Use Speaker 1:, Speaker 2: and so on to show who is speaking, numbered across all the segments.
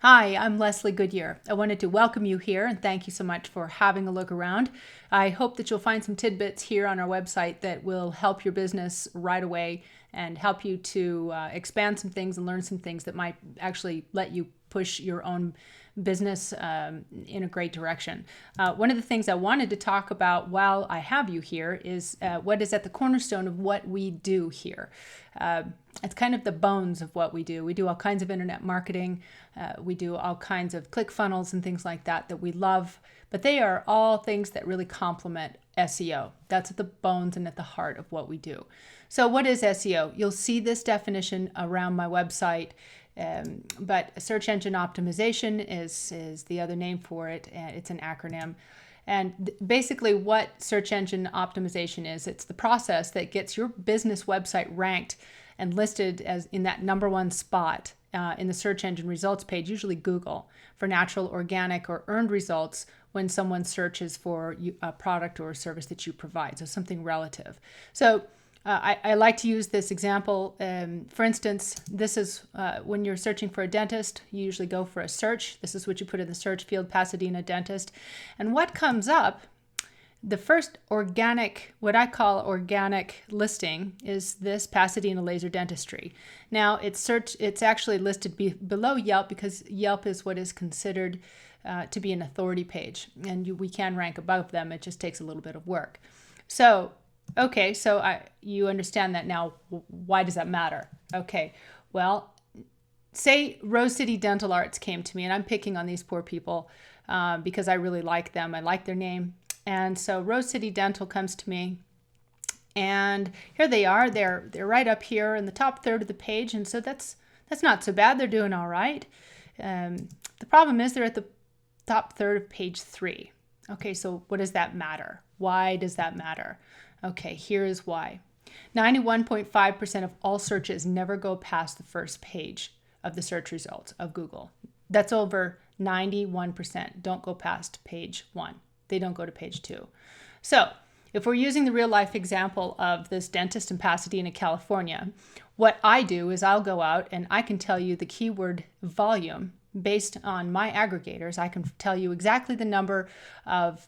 Speaker 1: Hi, I'm Leslie Goodyear. I wanted to welcome you here and thank you so much for having a look around. I hope that you'll find some tidbits here on our website that will help your business right away and help you to expand some things and learn some things that might actually let you push your own business in a great direction. One of the things I wanted to talk about while I have you here is what is at the cornerstone of what we do here. It's kind of the bones of what we do. We do all kinds of internet marketing. We do all kinds of click funnels and things like that we love, but they are all things that really complement SEO. That's at the bones and at the heart of what we do. So what is SEO? You'll see this definition around my website. But search engine optimization is the other name for it. It's an acronym. And basically what search engine optimization is, it's the process that gets your business website ranked and listed as in that #1 spot in the search engine results page, usually Google, for natural, organic, or earned results when someone searches for a product or a service that you provide. So something relative. So I like to use this example. For instance, this is when you're searching for a dentist, you usually go for a search. This is what you put in the search field, Pasadena dentist. And what comes up, the first organic, what I call organic listing, is this Pasadena laser dentistry. Now it's actually listed below Yelp because Yelp is what is considered to be an authority page. And we can rank above them. It just takes a little bit of work. So okay, so you understand that now. Why does that matter? Okay, well, say Rose City Dental Arts came to me, and I'm picking on these poor people because I really like them. I like their name. And so Rose City Dental comes to me, and here they are. They're right up here in the top third of the page, and so that's not so bad. They're doing all right. The problem is they're at the top third of page 3. Okay, so what does that matter? Why does that matter? Okay, here's why. 91.5% of all searches never go past the first page of the search results of Google. That's over 91% don't go past page 1. They don't go to page 2. So if we're using the real life example of this dentist in Pasadena, California, what I do is I'll go out and I can tell you the keyword volume based on my aggregators. I can tell you exactly the number of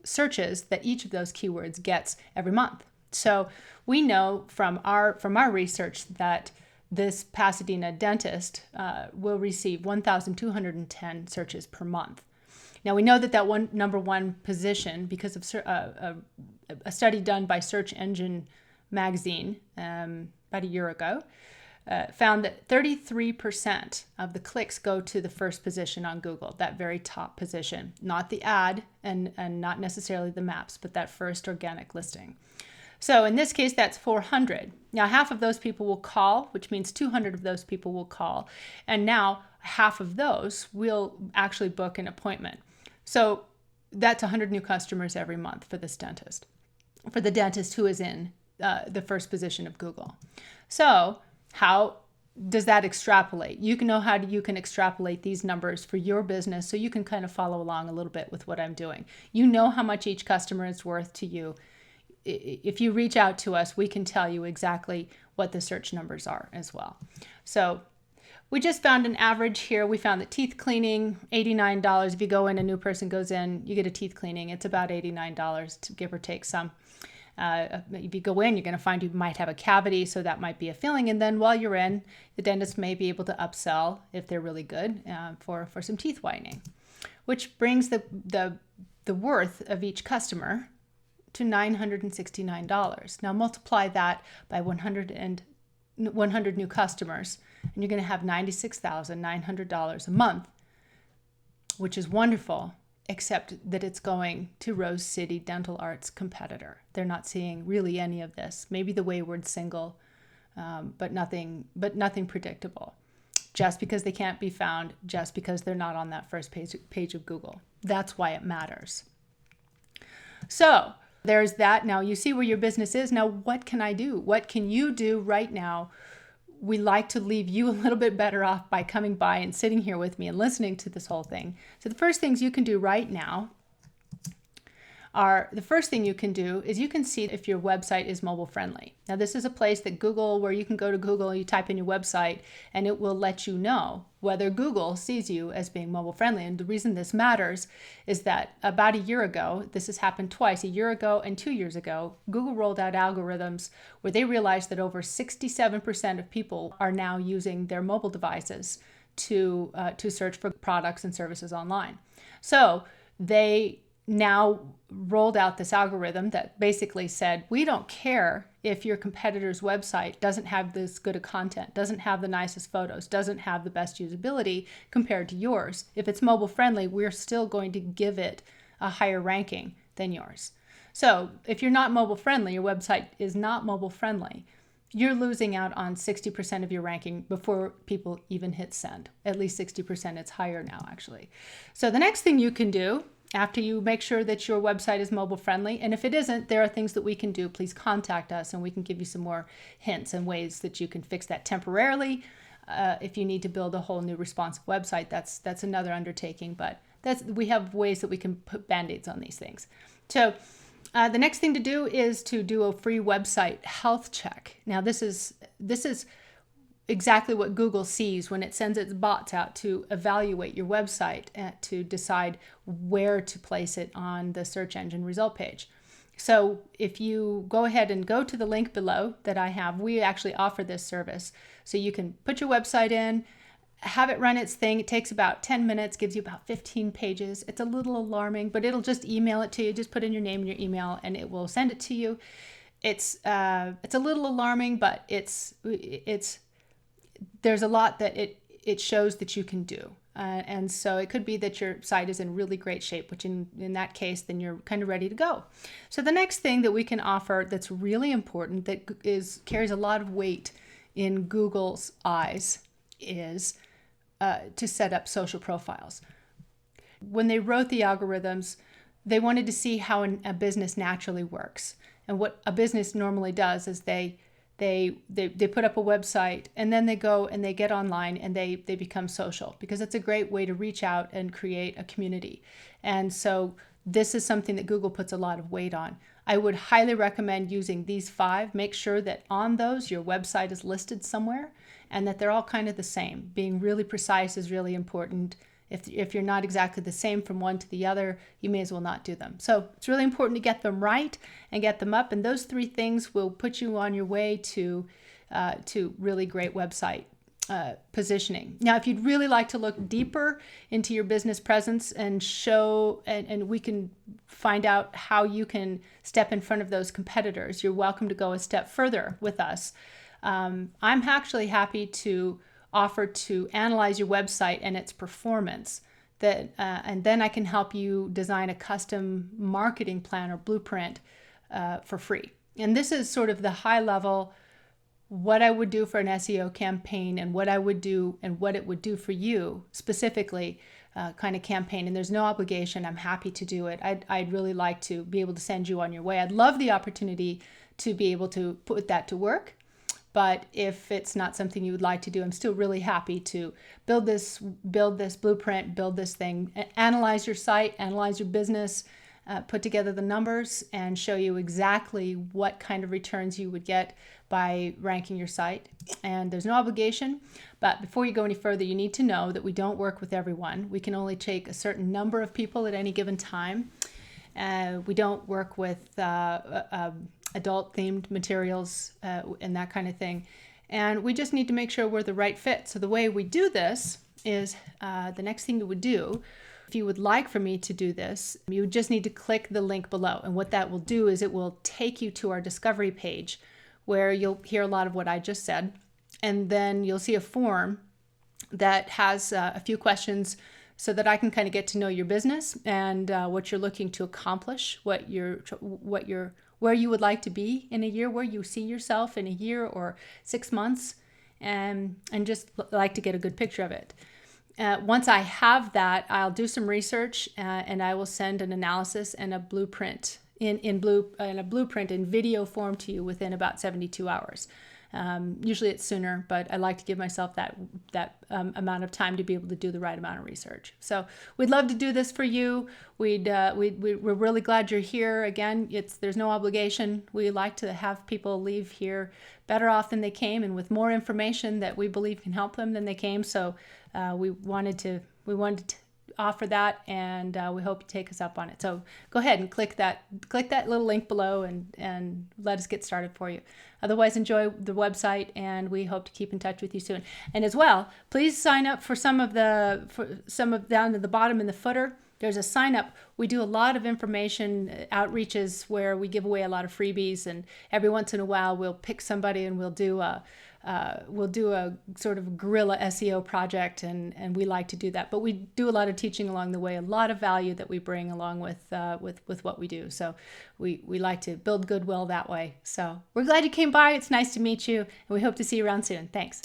Speaker 1: searches that each of those keywords gets every month. So we know from our research that this Pasadena dentist will receive 1,210 search per month. Now we know that #1 position, because of a study done by Search Engine Magazine about a year ago, found that 33% of the clicks go to the first position on Google, that very top position, not the ad and not necessarily the maps, but that first organic listing. So in this case, that's 400. Now, half of those people will call, which means 200 of those people will call. And now half of those will actually book an appointment. So that's 100 new customers every month for this dentist, for the dentist who is in the first position of Google. So how does that extrapolate? You can know how you can extrapolate these numbers for your business so you can kind of follow along a little bit with what I'm doing. You know how much each customer is worth to you. If you reach out to us, we can tell you exactly what the search numbers are as well. So we just found an average here. We found that teeth cleaning, $89. If you go in, a new person goes in, you get a teeth cleaning. It's about $89 to give or take some. If you go in, you're going to find you might have a cavity, so that might be a filling. And then while you're in, the dentist may be able to upsell, if they're really good, for some teeth whitening, which brings the worth of each customer to $969. Now multiply that by 100 new customers, and you're going to have $96,900 a month, which is wonderful, except that it's going to Rose City Dental Arts competitor. They're not seeing really any of this. Maybe the wayward single, but nothing predictable. Just because they can't be found, just because they're not on that first page of Google. That's why it matters. So there's that. Now you see where your business is. Now what can I do? What can you do right now? We like to leave you a little bit better off by coming by and sitting here with me and listening to this whole thing. So the first things you can do right now are the first thing you can do is you can see if your website is mobile friendly. Now, this is a place that Google, where you can go to Google, you type in your website, and it will let you know whether Google sees you as being mobile friendly. And the reason this matters is that about a year ago, this has happened twice, a year ago and 2 years ago, Google rolled out algorithms where they realized that over 67% of people are now using their mobile devices to search for products and services online. So they now rolled out this algorithm that basically said, we don't care if your competitor's website doesn't have this good of content, doesn't have the nicest photos, doesn't have the best usability compared to yours. If it's mobile friendly, we're still going to give it a higher ranking than yours. So if you're not mobile friendly, your website is not mobile friendly, you're losing out on 60% of your ranking before people even hit send. At least 60%, it's higher now actually. So the next thing you can do after you make sure that your website is mobile friendly, and if it isn't, there are things that we can do. Please contact us and we can give you some more hints and ways that you can fix that temporarily. If you need to build a whole new responsive website, that's another undertaking, but we have ways that we can put band-aids on these things. So the next thing to do is to do a free website health check. Now, this is exactly what Google sees when it sends its bots out to evaluate your website and to decide where to place it on the search engine result page. So if you go ahead and go to the link below that I have, we actually offer this service. So you can put your website in, have it run its thing. It takes about 10 minutes, gives you about 15 pages. It's a little alarming, but it'll just email it to you. Just put in your name and your email and it will send it to you. It's a little alarming, but there's a lot that it shows that you can do. And so it could be that your site is in really great shape, which in that case, then you're kind of ready to go. So the next thing that we can offer that's really important, that carries a lot of weight in Google's eyes, is to set up social profiles. When they wrote the algorithms, they wanted to see how a business naturally works. And what a business normally does is they put up a website and then they go and they get online and they become social, because it's a great way to reach out and create a community. And so this is something that Google puts a lot of weight on. I would highly recommend using these 5. Make sure that on those your website is listed somewhere and that they're all kind of the same. Being really precise is really important. If you're not exactly the same from one to the other, you may as well not do them. So it's really important to get them right and get them up. And those 3 things will put you on your way to really great website positioning. Now, if you'd really like to look deeper into your business presence and show, and we can find out how you can step in front of those competitors, you're welcome to go a step further with us. I'm actually happy to offer to analyze your website and its performance, and then I can help you design a custom marketing plan or blueprint for free. And this is sort of the high level, what I would do for an SEO campaign and what I would do and what it would do for you specifically kind of campaign. And there's no obligation. I'm happy to do it. I'd really like to be able to send you on your way. I'd love the opportunity to be able to put that to work. But if it's not something you would like to do, I'm still really happy to build this blueprint, build this thing, analyze your site, analyze your business, put together the numbers, and show you exactly what kind of returns you would get by ranking your site. And there's no obligation. But before you go any further, you need to know that we don't work with everyone. We can only take a certain number of people at any given time. We don't work with adult-themed materials and that kind of thing. And we just need to make sure we're the right fit. So the way we do this is the next thing you would do, if you would like for me to do this, you would just need to click the link below. And what that will do is it will take you to our discovery page where you'll hear a lot of what I just said. And then you'll see a form that has a few questions so that I can kind of get to know your business and what you're looking to accomplish, where you would like to be in a year, where you see yourself in a year or 6 months, and just like to get a good picture of it. Once I have that, I'll do some research and I will send an analysis and a blueprint in blueprint in video form to you within about 72 hours. Usually it's sooner, but I like to give myself that amount of time to be able to do the right amount of research. So we'd love to do this for you. We're really glad you're here. Again, there's no obligation. We like to have people leave here better off than they came, and with more information that we believe can help them than they came. So we wanted to offer that, and we hope you take us up on it. So go ahead and click that little link below and let us get started for you. Otherwise, enjoy the website, and we hope to keep in touch with you soon. And as well, please sign up for some of down at the bottom in the footer. There's a sign up. We do a lot of information outreaches where we give away a lot of freebies, and every once in a while we'll pick somebody and we'll do a sort of guerrilla SEO project, and we like to do that. But we do a lot of teaching along the way, a lot of value that we bring along with what we do. So we like to build goodwill that way. So we're glad you came by. It's nice to meet you, and we hope to see you around soon. Thanks.